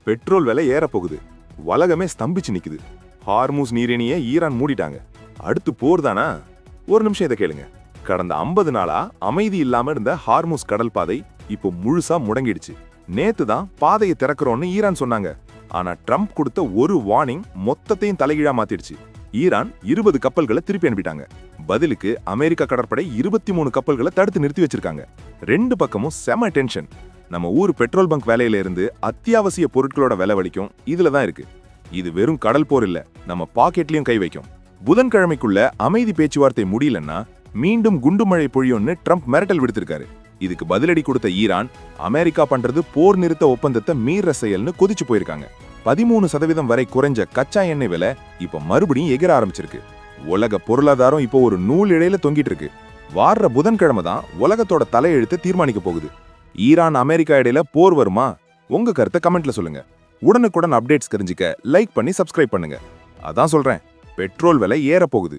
Petrol விலை ஏறப்போகுது. உலகமே ஸ்தம்பிச்சு நிக்குது. ஹார்மூஸ் நீரிணையை ஈரான் மூடிட்டாங்க. அடுத்து போர் தானா? ஒரு நிமிஷம் இதை கேளுங்க. கடந்த 50 நாளா அமைதி இல்லாம இருந்த ஹார்மூஸ் கடல் பாதை இப்போ முழுசா முடங்கிடுச்சு. நேத்து தான் பாதையை திறக்கிறோம்னு ஈரான் சொன்னாங்க. ஆனா ட்ரம்ப் கொடுத்த ஒரு வார்னிங் மொத்தத்தையும் தலைகீழா மாத்திடுச்சு. ஈரான் 20 கப்பல்களை திருப்பி அனுப்பிட்டாங்க. பதிலுக்கு அமெரிக்க கடற்படை 23 கப்பல்களை தடுத்து நிறுத்தி வச்சிருக்காங்க. ரெண்டு பக்கமும் செம டென்ஷன். நம்ம ஊர் பெட்ரோல் பங்க் வேலையில இருந்து அத்தியாவசிய பொருட்களோட விலை வலிக்கும் இதுல தான் இருக்கு. இது வெறும் கடல் போர் இல்ல, நம்ம பாக்கெட்லயும் கை வைக்கும். புதன்கிழமைக்குள்ள அமைதி பேச்சுவார்த்தை முடியலன்னா மீண்டும் குண்டுமழை பொழியும்னு ட்ரம்ப் மிரட்டல் விடுத்திருக்காரு. இதுக்கு பதிலடி கொடுத்த ஈரான், அமெரிக்கா பண்றது போர் நிறுத்த ஒப்பந்தத்தை மீற செயல்னு கொதிச்சு போயிருக்காங்க. 13% வரை குறைஞ்ச கச்சா எண்ணெய் விலை இப்ப மறுபடியும் எகிர ஆரம்பிச்சிருக்கு. உலக பொருளாதாரம் இப்போ ஒரு நூல் இழையில தொங்கிட்டு இருக்கு. வார புதன்கிழமை தான் உலகத்தோட தலையெழுத்து தீர்மானிக்க போகுது. ஈரான் அமெரிக்கா இடையில போர் வருமா? உங்க கருத்தை கமெண்ட்ல சொல்லுங்க. உடனுக்குடன் அப்டேட்ஸ் தெரிஞ்சுக்க லைக் பண்ணி சப்ஸ்கிரைப் பண்ணுங்க. அதான் சொல்றேன், பெட்ரோல் விலை ஏற போகுது.